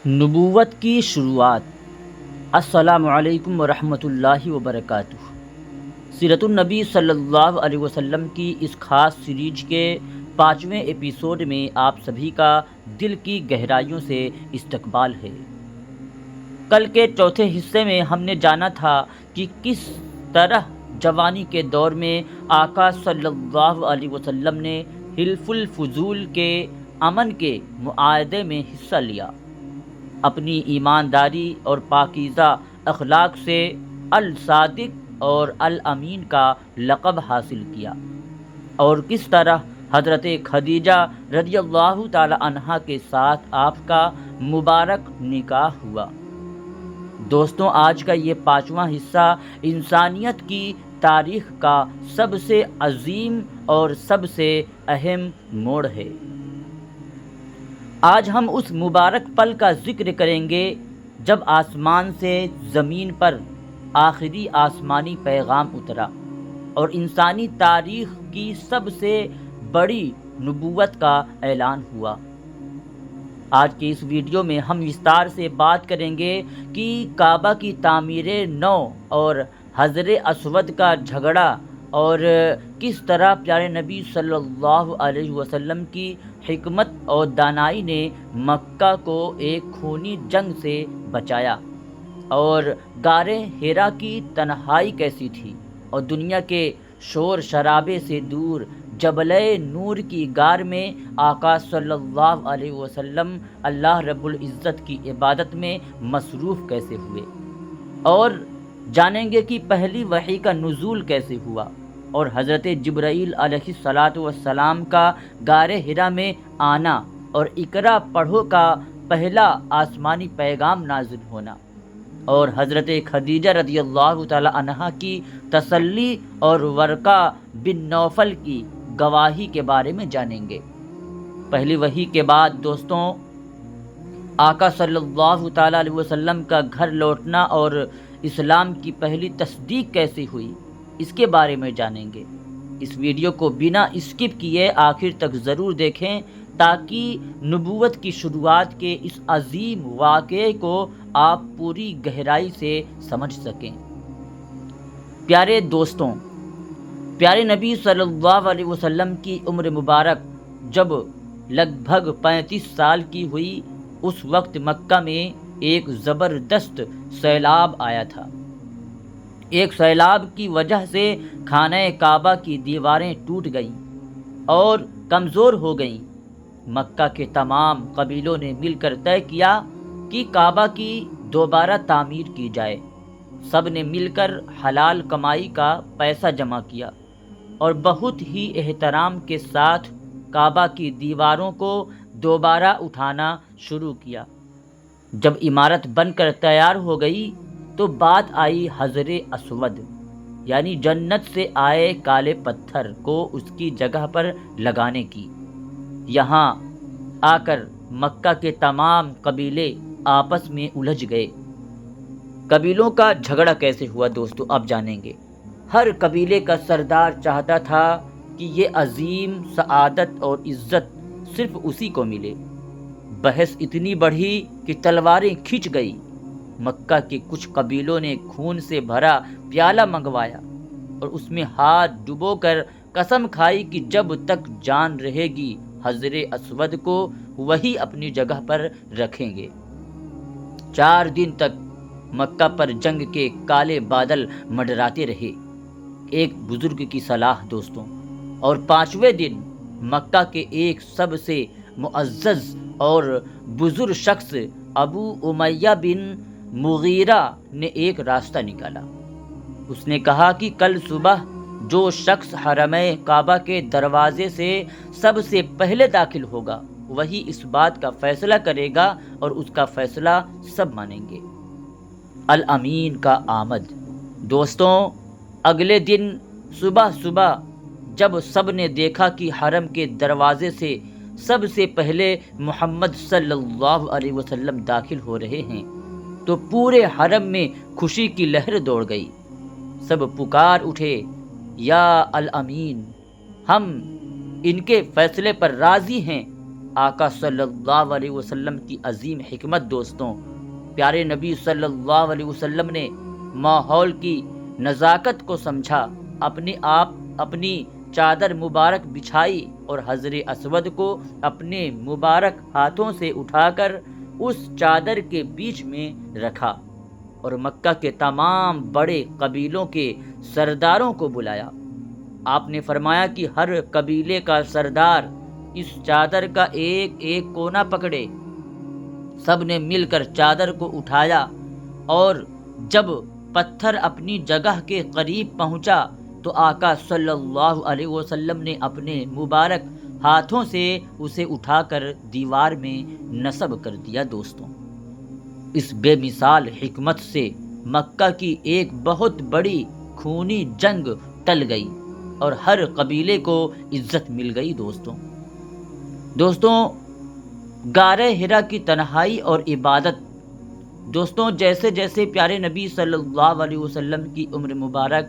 نبوت کی شروعات۔ السلام علیکم ورحمۃ اللہ وبرکاتہ۔ سیرت النبی صلی اللہ علیہ وسلم کی اس خاص سیریز کے 5ویں ایپیسوڈ میں آپ سبھی کا دل کی گہرائیوں سے استقبال ہے۔ کل کے چوتھے حصے میں ہم نے جانا تھا کہ کس طرح جوانی کے دور میں آقا صلی اللہ علیہ وسلم نے حلف الفضول کے امن کے معاہدے میں حصہ لیا، اپنی ایمانداری اور پاکیزہ اخلاق سے الصادق اور الامین کا لقب حاصل کیا، اور کس طرح حضرت خدیجہ رضی اللہ تعالی عنہا کے ساتھ آپ کا مبارک نکاح ہوا۔ دوستوں، آج کا یہ 5واں حصہ انسانیت کی تاریخ کا سب سے عظیم اور سب سے اہم موڑ ہے۔ آج ہم اس مبارک پل کا ذکر کریں گے جب آسمان سے زمین پر آخری آسمانی پیغام اترا اور انسانی تاریخ کی سب سے بڑی نبوت کا اعلان ہوا۔ آج کے اس ویڈیو میں ہم وستار سے بات کریں گے کہ کعبہ کی تعمیر نو اور حجر اسود کا جھگڑا، اور کس طرح پیارے نبی صلی اللہ علیہ وسلم کی حکمت اور دانائی نے مکہ کو ایک خونی جنگ سے بچایا، اور غار حرا کی تنہائی کیسی تھی، اور دنیا کے شور شرابے سے دور جبل نور کی غار میں آقا صلی اللہ علیہ وسلم اللہ رب العزت کی عبادت میں مصروف کیسے ہوئے، اور جانیں گے کہ پہلی وحی کا نزول کیسے ہوا، اور حضرت جبرائیل علیہ السلام کا غار حرا میں آنا اور اقرا پڑھو کا پہلا آسمانی پیغام نازل ہونا، اور حضرت خدیجہ رضی اللہ تعالی عنہا کی تسلی اور ورقہ بن نوفل کی گواہی کے بارے میں جانیں گے۔ پہلی وحی کے بعد دوستوں، آقا صلی اللہ تعالی علیہ وسلم کا گھر لوٹنا اور اسلام کی پہلی تصدیق کیسے ہوئی، اس کے بارے میں جانیں گے۔ اس ویڈیو کو بنا اسکپ کیے آخر تک ضرور دیکھیں تاکہ نبوت کی شروعات کے اس عظیم واقعے کو آپ پوری گہرائی سے سمجھ سکیں۔ پیارے دوستوں، پیارے نبی صلی اللہ علیہ وسلم کی عمر مبارک جب لگ بھگ 35 سال کی ہوئی، اس وقت مکہ میں ایک زبردست سیلاب آیا تھا۔ ایک سیلاب کی وجہ سے خانہ کعبہ کی دیواریں ٹوٹ گئیں اور کمزور ہو گئیں۔ مکہ کے تمام قبیلوں نے مل کر طے کیا کہ کعبہ کی دوبارہ تعمیر کی جائے۔ سب نے مل کر حلال کمائی کا پیسہ جمع کیا اور بہت ہی احترام کے ساتھ کعبہ کی دیواروں کو دوبارہ اٹھانا شروع کیا۔ جب عمارت بن کر تیار ہو گئی تو بات آئی حجر اسود، یعنی جنت سے آئے کالے پتھر کو اس کی جگہ پر لگانے کی۔ یہاں آ کر مکہ کے تمام قبیلے آپس میں الجھ گئے۔ قبیلوں کا جھگڑا کیسے ہوا دوستو، اب جانیں گے۔ ہر قبیلے کا سردار چاہتا تھا کہ یہ عظیم سعادت اور عزت صرف اسی کو ملے۔ بحث اتنی بڑھی کہ تلواریں کھنچ گئی۔ مکہ کے کچھ قبیلوں نے خون سے بھرا پیالہ منگوایا اور اس میں ہاتھ ڈبو کر قسم کھائی کہ جب تک جان رہے گی حجر اسود کو وہی اپنی جگہ پر رکھیں گے۔ 4 دن تک مکہ پر جنگ کے کالے بادل منڈراتے رہے، ایک بزرگ کی صلاح دوستوں، اور 5ویں دن مکہ کے ایک سب سے معزز اور بزرگ شخص ابو امیہ بن مغیرہ نے ایک راستہ نکالا۔ اس نے کہا کہ کل صبح جو شخص حرم کعبہ کے دروازے سے سب سے پہلے داخل ہوگا وہی اس بات کا فیصلہ کرے گا اور اس کا فیصلہ سب مانیں گے۔ الامین کا آمد۔ دوستوں، اگلے دن صبح جب سب نے دیکھا کہ حرم کے دروازے سے سب سے پہلے محمد صلی اللہ علیہ وسلم داخل ہو رہے ہیں تو پورے حرم میں خوشی کی لہر دوڑ گئی۔ سب پکار اٹھے، یا الامین، ہم ان کے فیصلے پر راضی ہیں، آقا صلی اللہ علیہ وسلم کی عظیم حکمت دوستوں، پیارے نبی صلی اللہ علیہ وسلم نے ماحول کی نزاکت کو سمجھا، اپنی چادر مبارک بچھائی اور حجر اسود کو اپنے مبارک ہاتھوں سے اٹھا کر اس چادر کے بیچ میں رکھا اور مکہ کے تمام بڑے قبیلوں کے سرداروں کو بلایا۔ آپ نے فرمایا کہ ہر قبیلے کا سردار اس چادر کا ایک ایک کونا پکڑے۔ سب نے مل کر چادر کو اٹھایا اور جب پتھر اپنی جگہ کے قریب پہنچا تو آقا صلی اللہ علیہ وسلم نے اپنے مبارک ہاتھوں سے اسے اٹھا کر دیوار میں نصب کر دیا۔ دوستوں، اس بے مثال حکمت سے مکہ کی ایک بہت بڑی خونی جنگ ٹل گئی اور ہر قبیلے کو عزت مل گئی۔ دوستوں، غار حرا کی تنہائی اور عبادت۔ دوستوں، جیسے جیسے پیارے نبی صلی اللہ علیہ وسلم کی عمر مبارک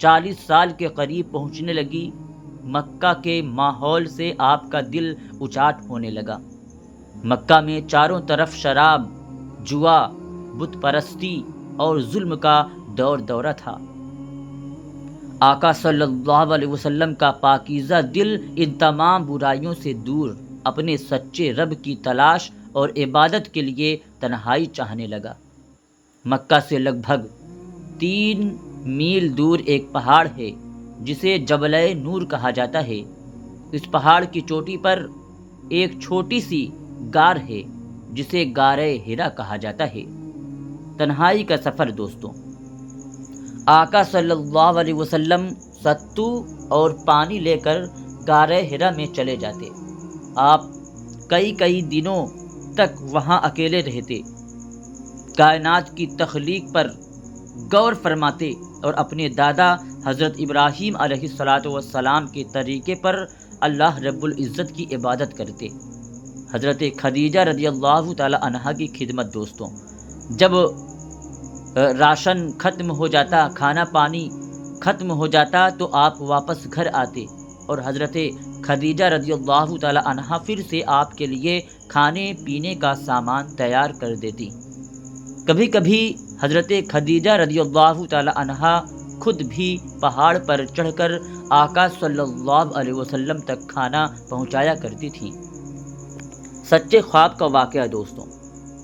40 سال کے قریب پہنچنے لگی، مکہ کے ماحول سے آپ کا دل اچاٹ ہونے لگا۔ مکہ میں چاروں طرف شراب، جوا، بت پرستی اور ظلم کا دورہ تھا۔ آقا صلی اللہ علیہ وسلم کا پاکیزہ دل ان تمام برائیوں سے دور اپنے سچے رب کی تلاش اور عبادت کے لیے تنہائی چاہنے لگا۔ مکہ سے لگ بھگ 3 میل دور ایک پہاڑ ہے جسے جبل نور کہا جاتا ہے۔ اس پہاڑ کی چوٹی پر ایک چھوٹی سی غار ہے جسے غار حرا کہا جاتا ہے۔ تنہائی کا سفر۔ دوستوں، آقا صلی اللہ علیہ وسلم ستو اور پانی لے کر غار حرا میں چلے جاتے۔ آپ کئی دنوں تک وہاں اکیلے رہتے، کائنات کی تخلیق پر غور فرماتے اور اپنے دادا حضرت ابراہیم علیہ السلام کے طریقے پر اللہ رب العزت کی عبادت کرتے۔ حضرت خدیجہ رضی اللہ تعالی عنہا کی خدمت۔ دوستوں، جب راشن ختم ہو جاتا، کھانا پانی ختم ہو جاتا تو آپ واپس گھر آتے اور حضرت خدیجہ رضی اللہ تعالی عنہا پھر سے آپ کے لیے کھانے پینے کا سامان تیار کر دیتی۔ کبھی کبھی حضرت خدیجہ رضی اللہ تعالی عنہا خود بھی پہاڑ پر چڑھ کر آقا صلی اللہ علیہ وسلم تک کھانا پہنچایا کرتی تھی۔ سچے خواب کا واقعہ۔ دوستوں،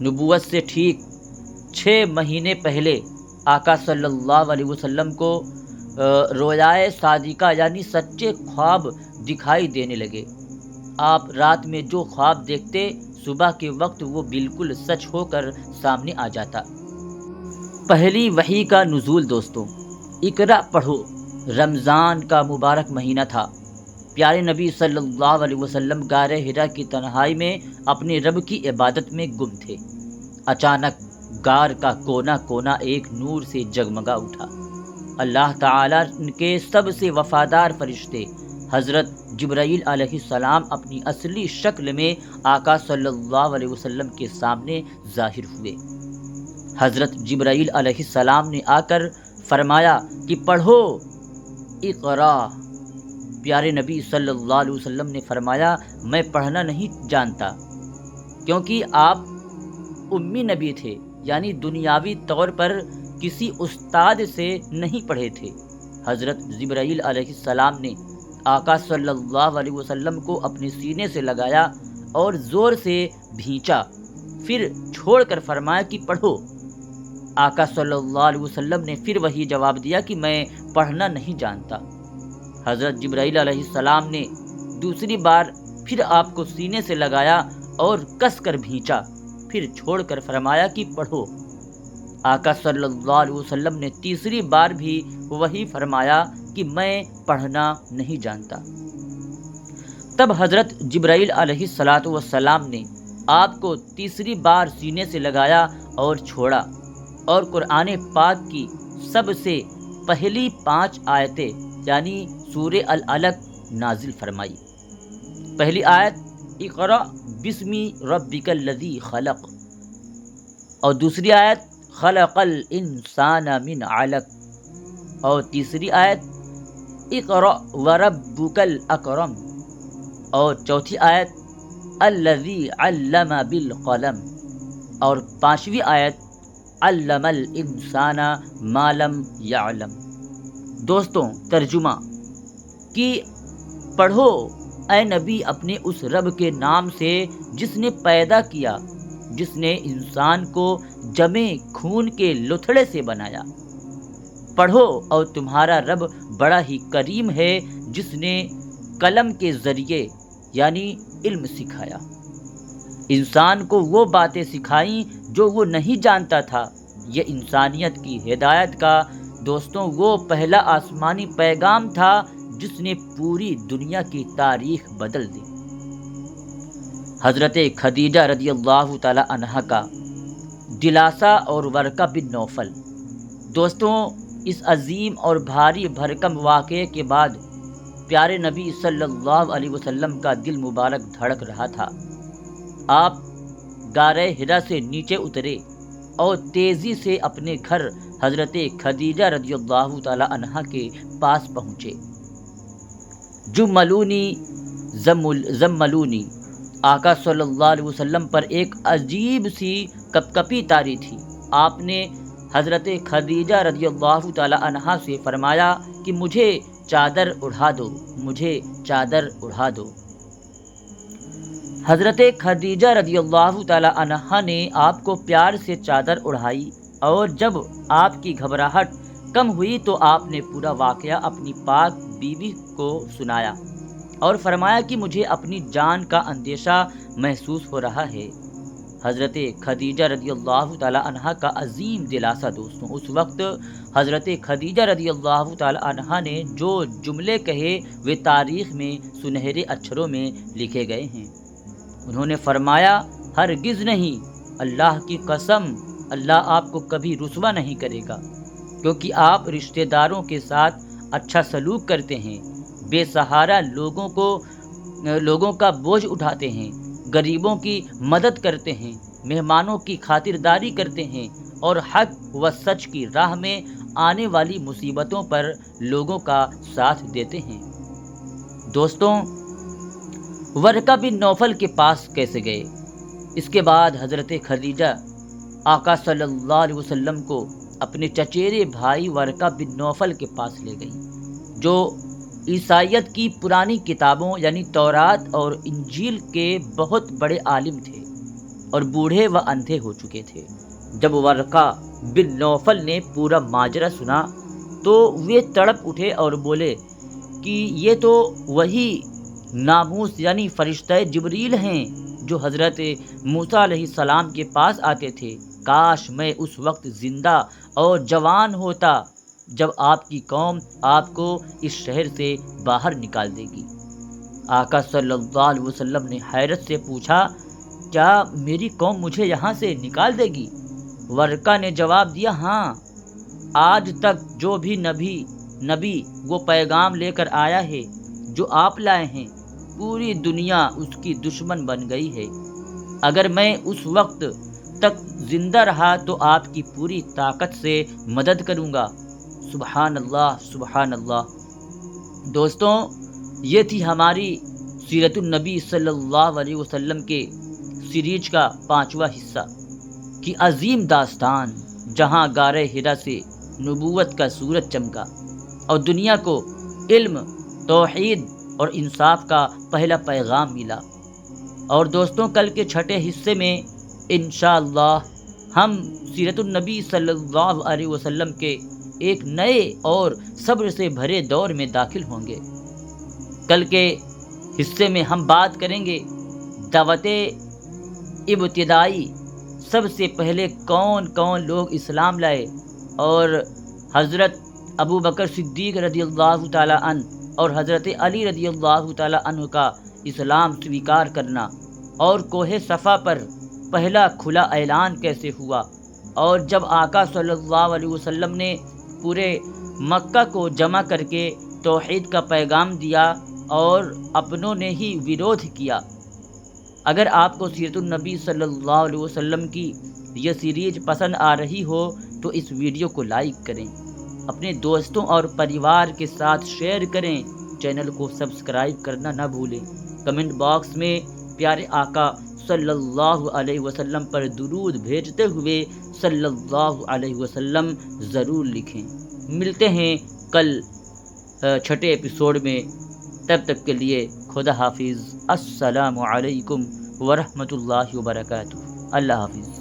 نبوت سے ٹھیک 6 مہینے پہلے آقا صلی اللہ علیہ وسلم کو رویائے صادقہ یعنی سچے خواب دکھائی دینے لگے۔ آپ رات میں جو خواب دیکھتے، صبح کے وقت وہ بالکل سچ ہو کر سامنے آ جاتا۔ پہلی وحی کا نزول۔ دوستوں، اقرا پڑھو۔ رمضان کا مبارک مہینہ تھا۔ پیارے نبی صلی اللہ علیہ وسلم غار حرا کی تنہائی میں اپنے رب کی عبادت میں گم تھے۔ اچانک غار کا کونا کونا ایک نور سے جگمگا اٹھا۔ اللہ تعالیٰ کے سب سے وفادار فرشتے حضرت جبرائیل علیہ السلام اپنی اصلی شکل میں آقا صلی اللہ علیہ وسلم کے سامنے ظاہر ہوئے۔ حضرت جبرائیل علیہ السلام نے آ کر فرمایا کہ پڑھو، اقرا۔ پیارے نبی صلی اللہ علیہ وسلم نے فرمایا، میں پڑھنا نہیں جانتا، کیونکہ آپ امی نبی تھے، یعنی دنیاوی طور پر کسی استاد سے نہیں پڑھے تھے۔ حضرت جبرائیل علیہ السلام نے آقا صلی اللہ علیہ وسلم کو اپنے سینے سے لگایا اور زور سے بھینچا، پھر چھوڑ کر فرمایا کہ پڑھو۔ آقا صلی اللہ علیہ وسلم نے پھر وہی جواب دیا کہ میں پڑھنا نہیں جانتا۔ حضرت جبرائیل علیہ السلام نے دوسری بار پھر آپ کو سینے سے لگایا اور کس کر بھینچا، پھر چھوڑ کر فرمایا کہ پڑھو۔ آقا صلی اللہ علیہ وسلم نے تیسری بار بھی وہی فرمایا کہ میں پڑھنا نہیں جانتا۔ تب حضرت جبرائیل علیہ السلام نے آپ کو تیسری بار سینے سے لگایا اور چھوڑا اور قرآن پاک کی سب سے پہلی 5 آیتیں یعنی سورہ العلق نازل فرمائی۔ پہلی آیت اقرأ بسم ربک الذی خلق، اور دوسری آیت خلق الانسان من علق، اور تیسری آیت اقرأ وربک الاکرم، اور چوتھی آیت الذی علم بالقلم، اور 5ویں آیت علم الانسان ما لم یعلم۔ دوستوں، ترجمہ کہ پڑھو اے نبی اپنے اس رب کے نام سے جس نے پیدا کیا، جس نے انسان کو جمے خون کے لتھڑے سے بنایا۔ پڑھو اور تمہارا رب بڑا ہی کریم ہے جس نے قلم کے ذریعے یعنی علم سکھایا، انسان کو وہ باتیں سکھائیں جو وہ نہیں جانتا تھا۔ یہ انسانیت کی ہدایت کا دوستوں وہ پہلا آسمانی پیغام تھا جس نے پوری دنیا کی تاریخ بدل دی۔ حضرت خدیجہ رضی اللہ تعالی عنہا کا دلاسا اور ورقہ بن نوفل۔ دوستوں، اس عظیم اور بھاری بھرکم واقعے کے بعد پیارے نبی صلی اللہ علیہ وسلم کا دل مبارک دھڑک رہا تھا۔ آپ غارِ حرا سے نیچے اترے اور تیزی سے اپنے گھر حضرت خدیجہ رضی اللہ تعالی عنہا کے پاس پہنچے۔ جملونی زملونی، آقا صلی اللہ علیہ وسلم پر ایک عجیب سی کپکپی طاری تھی۔ آپ نے حضرت خدیجہ رضی اللہ تعالی عنہا سے فرمایا کہ مجھے چادر اڑھا دو، مجھے چادر اڑھا دو۔ حضرت خدیجہ رضی اللہ تعالی عنہا نے آپ کو پیار سے چادر اڑھائی، اور جب آپ کی گھبراہٹ کم ہوئی تو آپ نے پورا واقعہ اپنی پاک بیوی کو سنایا اور فرمایا کہ مجھے اپنی جان کا اندیشہ محسوس ہو رہا ہے۔ حضرت خدیجہ رضی اللہ تعالی عنہا کا عظیم دلاسا دوستوں، اس وقت حضرت خدیجہ رضی اللہ تعالی عنہا نے جو جملے کہے وہ تاریخ میں سنہرے اچھروں میں لکھے گئے ہیں۔ انہوں نے فرمایا، ہرگز نہیں، اللہ کی قسم، اللہ آپ کو کبھی رسوا نہیں کرے گا، کیونکہ آپ رشتہ داروں کے ساتھ اچھا سلوک کرتے ہیں، بے سہارا لوگوں کا بوجھ اٹھاتے ہیں، غریبوں کی مدد کرتے ہیں، مہمانوں کی خاطرداری کرتے ہیں، اور حق و سچ کی راہ میں آنے والی مصیبتوں پر لوگوں کا ساتھ دیتے ہیں۔ دوستوں، ورقہ بن نوفل کے پاس کیسے گئے؟ اس کے بعد حضرت خدیجہ آقا صلی اللہ علیہ وسلم کو اپنے چچیرے بھائی ورقہ بن نوفل کے پاس لے گئیں، جو عیسائیت کی پرانی کتابوں یعنی تورات اور انجیل کے بہت بڑے عالم تھے اور بوڑھے و اندھے ہو چکے تھے۔ جب ورقہ بن نوفل نے پورا ماجرا سنا تو وہ تڑپ اٹھے اور بولے کہ یہ تو وہی ناموس یعنی فرشتہ جبریل ہیں جو حضرت موسیٰ علیہ السلام کے پاس آتے تھے۔ کاش میں اس وقت زندہ اور جوان ہوتا جب آپ کی قوم آپ کو اس شہر سے باہر نکال دے گی۔ آقا صلی اللہ علیہ وسلم نے حیرت سے پوچھا، کیا میری قوم مجھے یہاں سے نکال دے گی؟ ورقہ نے جواب دیا، ہاں، آج تک جو بھی نبی وہ پیغام لے کر آیا ہے جو آپ لائے ہیں، پوری دنیا اس کی دشمن بن گئی ہے۔ اگر میں اس وقت تک زندہ رہا تو آپ کی پوری طاقت سے مدد کروں گا۔ سبحان اللہ، سبحان اللہ۔ دوستوں، یہ تھی ہماری سیرت النبی صلی اللہ علیہ وسلم کے سیریز کا 5واں حصہ کی عظیم داستان، جہاں غارِ حرا سے نبوت کا سورج چمکا اور دنیا کو علم، توحید اور انصاف کا پہلا پیغام ملا۔ اور دوستوں، کل کے 6 حصے میں انشاءاللہ ہم سیرت النبی صلی اللہ علیہ وسلم کے ایک نئے اور صبر سے بھرے دور میں داخل ہوں گے۔ کل کے حصے میں ہم بات کریں گے دعوت ابتدائی، سب سے پہلے کون کون لوگ اسلام لائے، اور حضرت ابوبکر صدیق رضی اللہ تعالی عنہ اور حضرت علی رضی اللہ تعالی عنہ کا اسلام سویکار کرنا، اور کوہ صفا پر پہلا کھلا اعلان کیسے ہوا، اور جب آقا صلی اللہ علیہ وسلم نے پورے مکہ کو جمع کر کے توحید کا پیغام دیا اور اپنوں نے ہی ویرودھ کیا۔ اگر آپ کو سیرت النبی صلی اللہ علیہ وسلم کی یہ سیریز پسند آ رہی ہو تو اس ویڈیو کو لائک کریں، اپنے دوستوں اور پریوار کے ساتھ شیئر کریں، چینل کو سبسکرائب کرنا نہ بھولیں، کمنٹ باکس میں پیارے آقا صلی اللہ علیہ وسلم پر درود بھیجتے ہوئے صلی اللہ علیہ وسلم ضرور لکھیں۔ ملتے ہیں کل چھٹے ایپیسوڈ میں، تب تک کے لیے خدا حافظ۔ السلام علیکم ورحمۃ اللہ وبرکاتہ۔ اللہ حافظ۔